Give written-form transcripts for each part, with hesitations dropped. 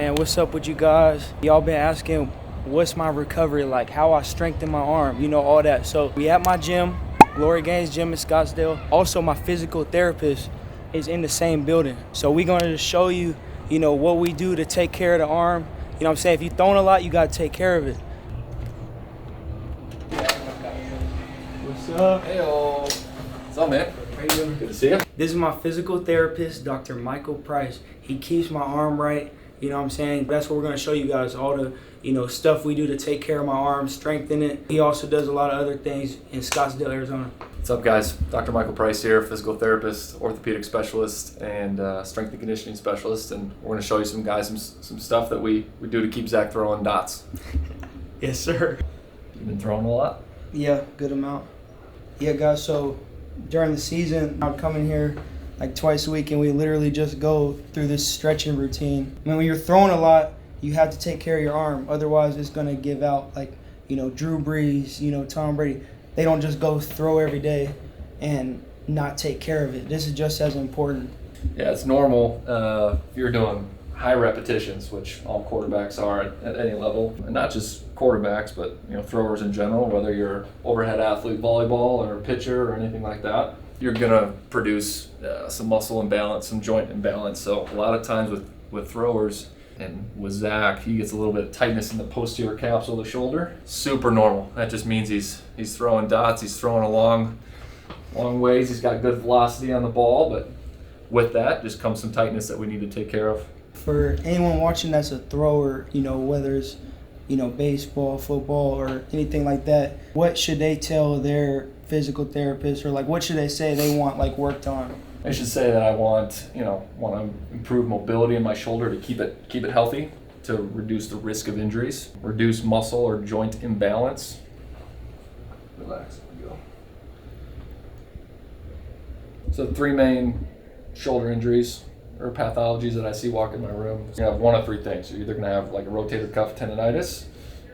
Man, what's up with you guys? Y'all been asking what's my recovery like, how I strengthen my arm, all that. So we at my gym, Glory Gains Gym in Scottsdale. Also, my physical therapist is in the same building. So we're gonna show you, what we do to take care of the arm. You know what I'm saying? If you're throwing a lot, you gotta take care of it. What's up? Hey-o. What's up, man? How you doing? Good to see you. This is my physical therapist, Dr. Michael Price. He keeps my arm right. You know what I'm saying? That's what we're going to show you guys, all the, stuff we do to take care of my arm, strengthen it. He also does a lot of other things in Scottsdale, Arizona. What's up, guys? Dr. Michael Price here, physical therapist, orthopedic specialist, and strength and conditioning specialist. And we're going to show you some stuff that we do to keep Zach throwing dots. Yes, sir. You've been throwing a lot? Yeah, good amount. Yeah, guys, so during the season, I'd come in here like twice a week, and we literally just go through this stretching routine. I mean, when you're throwing a lot, you have to take care of your arm. Otherwise, it's going to give out. Like, Drew Brees, Tom Brady. They don't just go throw every day and not take care of it. This is just as important. Yeah, it's normal if you're doing high repetitions, which all quarterbacks are at any level, and not just quarterbacks, but throwers in general, whether you're overhead athlete, volleyball, or a pitcher, or anything like that. You're gonna produce some muscle imbalance, some joint imbalance. So a lot of times with throwers, and with Zach, he gets a little bit of tightness in the posterior capsule of the shoulder. Super normal. That just means he's throwing dots. He's throwing a long ways. He's got good velocity on the ball, but with that just comes some tightness that we need to take care of. For anyone watching that's a thrower, whether it's baseball, football, or anything like that, what should they tell their physical therapist, or what should they say they want worked on? I should say that I want to improve mobility in my shoulder to keep it healthy, to reduce the risk of injuries, reduce muscle or joint imbalance. Relax. There we go. So 3 main shoulder injuries or pathologies that I see walk in my room. You're gonna have one of 3 things. You're either gonna have a rotator cuff tendonitis,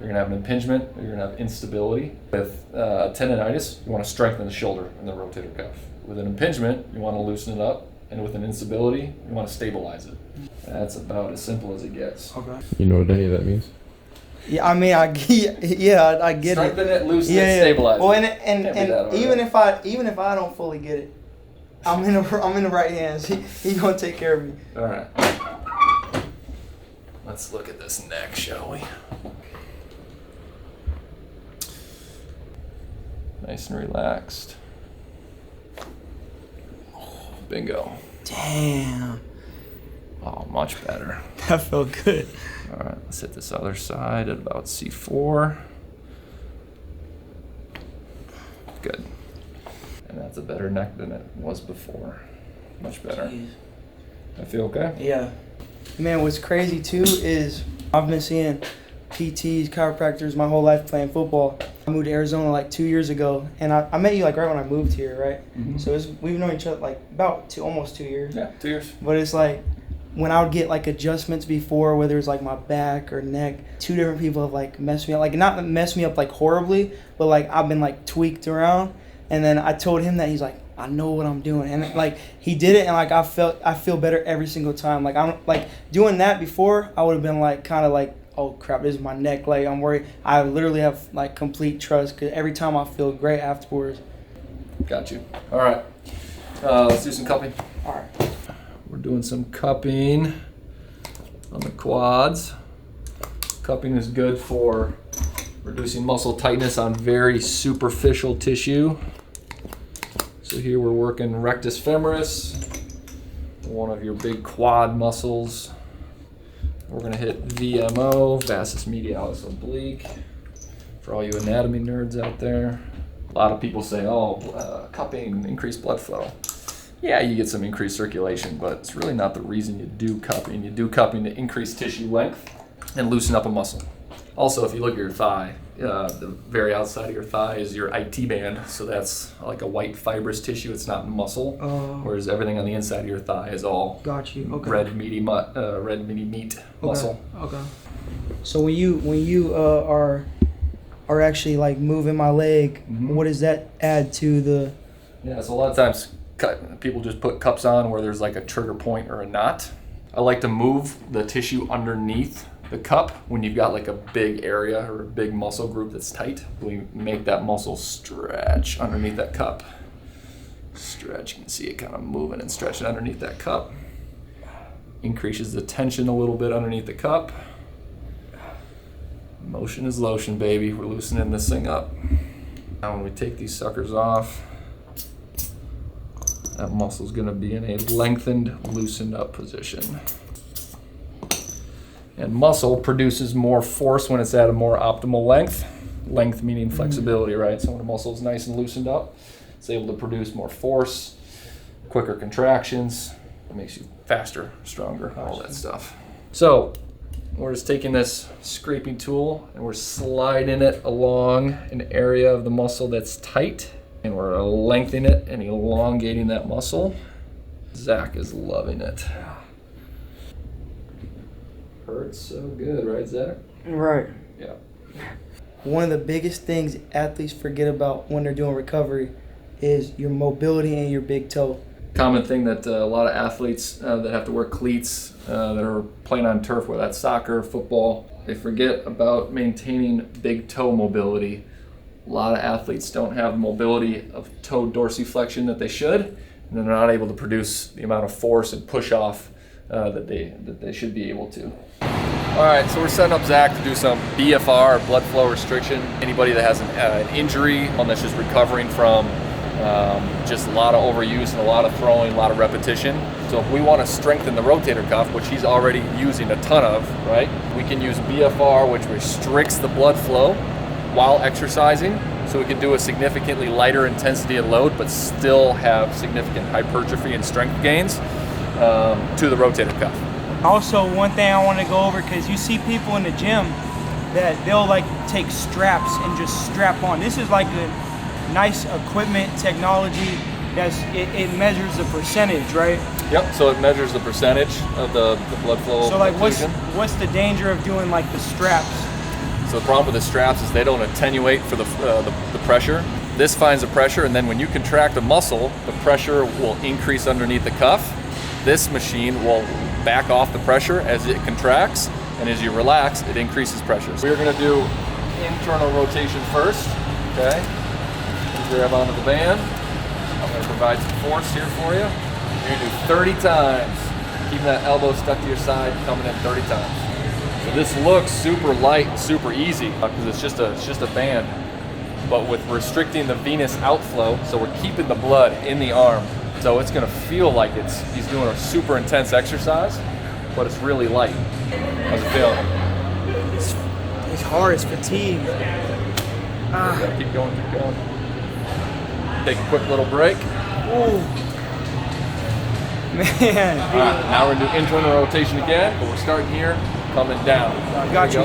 you're gonna have an impingement, or you're gonna have instability. With tendonitis, you want to strengthen the shoulder and the rotator cuff. With an impingement, you want to loosen it up, and with an instability, you want to stabilize it. That's about as simple as it gets. Okay. You know what any of that means? Yeah, I mean, I get Strengthen it. it, loosen it, stabilize well, it. and even if I don't fully get it, I'm in the right hands. He gonna take care of me. All right. Let's look at this neck, shall we? Nice and relaxed. Bingo. Damn. Oh, much better. That felt good. All right, let's hit this other side at about C4. Good. And that's a better neck than it was before. Much better. Jeez. I feel okay? Yeah. Man, what's crazy too is I've been seeing PTs, chiropractors my whole life playing football. I moved to Arizona 2 years ago, and I met you right when I moved here, right? Mm-hmm. So we've known each other about almost 2 years. Yeah, 2 years. But it's when I would get adjustments before, whether it's my back or neck, 2 different people have messed me up. Not messed me up horribly, but I've been tweaked around. And then I told him that. He's like, I know what I'm doing. And he did it, and I feel better every single time. I'm doing that before, I would have been oh crap, this is my neck. I'm worried. I literally have complete trust, because every time I feel great afterwards. Got you. All right. Let's do some cupping. All right. We're doing some cupping on the quads. Cupping is good for reducing muscle tightness on very superficial tissue. So here we're working rectus femoris, one of your big quad muscles. We're gonna hit VMO, vastus medialis oblique, for all you anatomy nerds out there. A lot of people say, cupping, increased blood flow. Yeah, you get some increased circulation, but it's really not the reason you do cupping. You do cupping to increase tissue length and loosen up a muscle. Also, if you look at your thigh, the very outside of your thigh is your IT band, so that's like a white fibrous tissue. It's not muscle, whereas everything on the inside of your thigh is all Got you. Okay. red meaty meat muscle. Okay. So when you are actually moving my leg, Mm-hmm. what does that add to the? Yeah, so a lot of times people just put cups on where there's a trigger point or a knot. I like to move the tissue underneath the cup when you've got like a big area or a big muscle group that's tight. We make that muscle stretch underneath that cup. Stretch, you can see it kind of moving and stretching underneath that cup. Increases the tension a little bit underneath the cup. Motion is lotion, baby. We're loosening this thing up. Now when we take these suckers off, that muscle's gonna be in a lengthened, loosened up position. And muscle produces more force when it's at a more optimal length. Length meaning flexibility, right? So when a muscle is nice and loosened up, it's able to produce more force, quicker contractions. It makes you faster, stronger, all that stuff. So we're just taking this scraping tool and we're sliding it along an area of the muscle that's tight, and we're lengthening it and elongating that muscle. Zach is loving it. Hurts so good, right, Zach? Right. Yeah. One of the biggest things athletes forget about when they're doing recovery is your mobility and your big toe. Common thing that a lot of athletes that have to wear cleats that are playing on turf, whether that's soccer, football, they forget about maintaining big toe mobility. A lot of athletes don't have the mobility of toe dorsiflexion that they should, and they're not able to produce the amount of force and push off that they should be able to. All right, so we're setting up Zach to do some BFR, blood flow restriction. Anybody that has an injury, one that's just recovering from just a lot of overuse and a lot of throwing, a lot of repetition. So if we want to strengthen the rotator cuff, which he's already using a ton of, right? We can use BFR, which restricts the blood flow while exercising. So we can do a significantly lighter intensity of load, but still have significant hypertrophy and strength gains to the rotator cuff. Also, one thing I want to go over, because you see people in the gym that they'll like take straps and just strap on. This is like a nice equipment technology it measures the percentage, right? Yep, so it measures the percentage of the blood flow. So like what's the danger of doing like the straps? So the problem with the straps is they don't attenuate for the pressure. This finds the pressure, and then when you contract a muscle, the pressure will increase underneath the cuff. This machine will back off the pressure as it contracts, and as you relax, it increases pressure. So we're gonna do internal rotation first, okay? Grab onto the band. I'm going to provide some force here for you. You're going to do 30 times. Keep that elbow stuck to your side, coming in 30 times. So this looks super light, super easy because it's just a band. But with restricting the venous outflow, so we're keeping the blood in the arm. So it's going to feel like he's doing a super intense exercise, but it's really light. How's it feel? It's hard, it's fatigue. Keep going, keep going. Take a quick little break. Ooh. Man. All right, now we're gonna do internal rotation again, but we're starting here, coming down. Got you.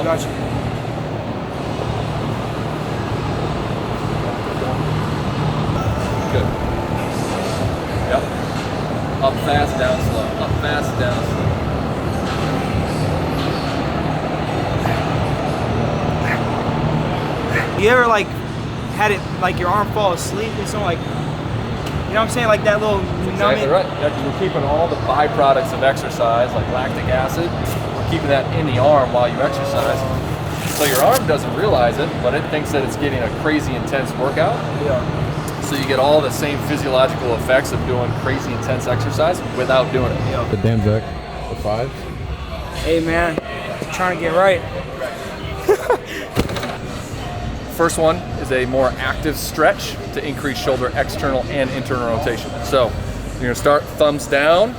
Good. Yep. Up fast, down slow. Up fast, down slow. You ever like had it like your arm fall asleep and something, like, you know what I'm saying, like that little Exactly right. Yeah, 'cause we're keeping all the byproducts of exercise, like lactic acid, we're keeping that in the arm while you exercise. So your arm doesn't realize it, but it thinks that it's getting a crazy intense workout. Yeah. So you get all the same physiological effects of doing crazy intense exercise without doing it. Yeah. The damn Zach, the 5. Hey man, trying to get right. First one is a more active stretch to increase shoulder external and internal rotation. So you're gonna start thumbs down,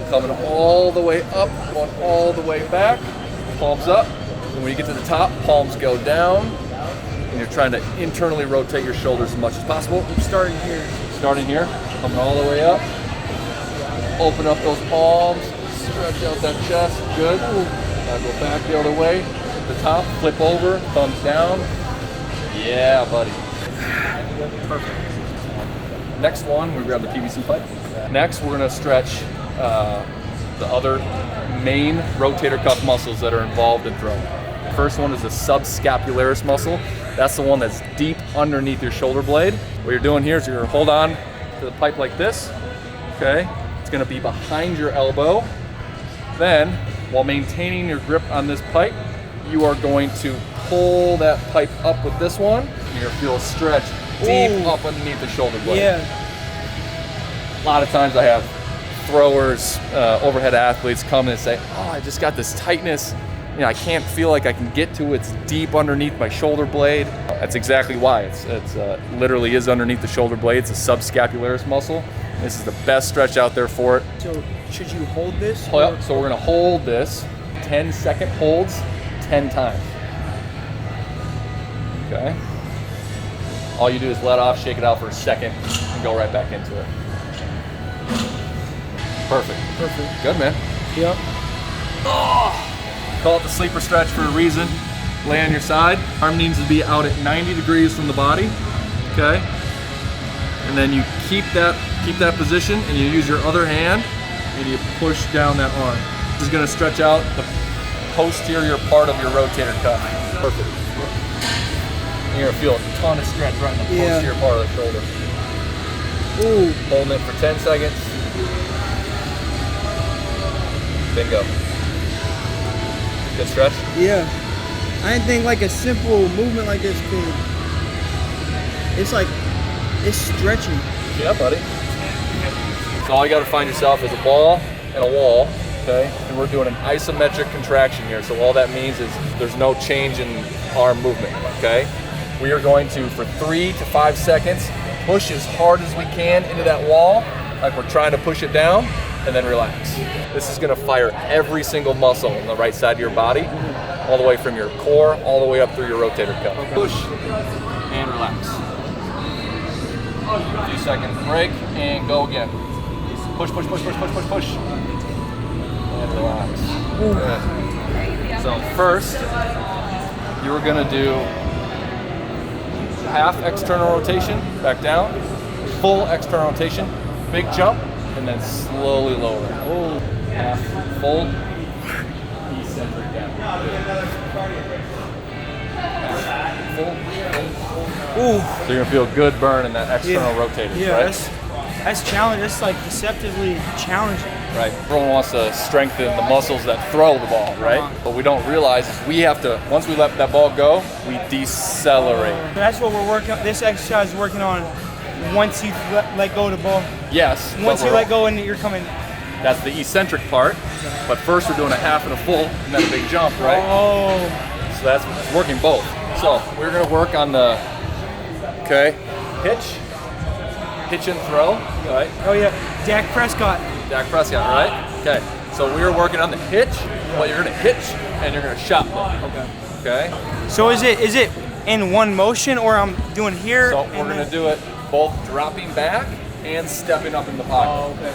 coming all the way up, going all the way back, palms up. And when you get to the top, palms go down, and you're trying to internally rotate your shoulders as much as possible. I'm starting here. Starting here, coming all the way up. Open up those palms, stretch out that chest, good. Now go back the other way, at the top, flip over, thumbs down. Yeah, buddy. Perfect. Next one, we grab the PVC pipe. Next, we're gonna stretch the other main rotator cuff muscles that are involved in throwing. First one is the subscapularis muscle. That's the one that's deep underneath your shoulder blade. What you're doing here is you're gonna hold on to the pipe like this, okay? It's gonna be behind your elbow. Then, while maintaining your grip on this pipe, you are going to pull that pipe up with this one. You're gonna feel a stretch deep up underneath the shoulder blade. Yeah. A lot of times I have throwers, overhead athletes come and say, oh, I just got this tightness. You know, I can't feel like I can get to it. It's deep underneath my shoulder blade. That's exactly why. It's literally is underneath the shoulder blade. It's a subscapularis muscle. This is the best stretch out there for it. So should you hold this? Oh, yeah. So we're gonna hold this, 10-second holds, 10 times. Okay. All you do is let off, shake it out for a second, and go right back into it. Perfect. Perfect. Good, man. Yep. Oh. Call it the sleeper stretch for a reason. Lay on your side. Arm needs to be out at 90 degrees from the body. Okay. And then you keep that position, and you use your other hand, and you push down that arm. This is going to stretch out the posterior part of your rotator cuff. Perfect. And you're going to feel a ton of stretch right in the posterior part of the shoulder. Ooh. Holding it for 10 seconds. Bingo. Good stretch? Yeah. I didn't think like a simple movement like this could. It's stretching. Yeah, buddy. So all you gotta find yourself is a ball and a wall, okay? And we're doing an isometric contraction here. So all that means is there's no change in arm movement, okay? We are going to, for 3 to 5 seconds, push as hard as we can into that wall, like we're trying to push it down, and then relax. This is gonna fire every single muscle on the right side of your body, all the way from your core, all the way up through your rotator cuff. Okay. Push and relax. A few seconds break and go again. Push, push, push, push, push, push, push. And relax. Good. So first, you're gonna do half external rotation, back down, full external rotation, big jump, and then slowly lower. Oh, half full, eccentric down. Full. So you're gonna feel a good burn in that external rotators, yeah, right? That's challenging. That's like deceptively challenging. Right. Everyone wants to strengthen the muscles that throw the ball, right? What we don't realize is we have to, once we let that ball go, we decelerate. That's what we're working on. This exercise is working on once you let go of the ball. Yes. Once you let go and you're coming. That's the eccentric part. But first we're doing a half and a full and then a big jump, right? Oh. So that's working both. So we're gonna work on the, okay, hitch and throw, right? Oh yeah, Dak Prescott. Dak Prescott, right? Okay, so we are working on the hitch, but you're gonna hitch and you're gonna shot put. Okay. So is it in one motion, or I'm doing here? So we're gonna do it both dropping back and stepping up in the pocket. Oh, okay.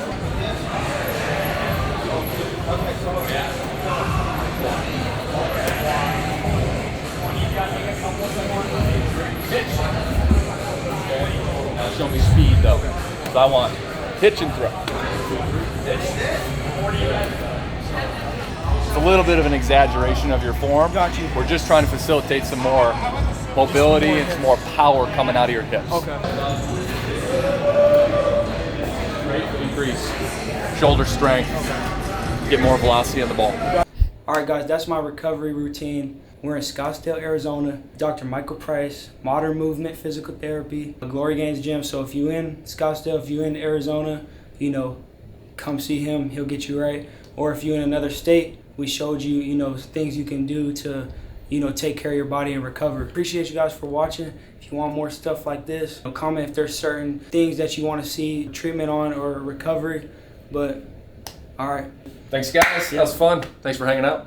Now show me speed though. So I want hitch and throw. It's a little bit of an exaggeration of your form. Got you. We're just trying to facilitate some more mobility and some more power coming out of your hips. Okay. Increase shoulder strength. Get more velocity on the ball. All right, guys, that's my recovery routine. We're in Scottsdale, Arizona. Dr. Michael Price, Modern Movement Physical Therapy, Glory Gains Gym. So if you're in Scottsdale, if you're in Arizona, come see him. He'll get you right. Or if you're in another state, we showed you, things you can do to, take care of your body and recover. Appreciate you guys for watching. If you want more stuff like this, comment if there's certain things that you want to see treatment on or recovery. But, all right. Thanks, guys. That was fun. Thanks for hanging out.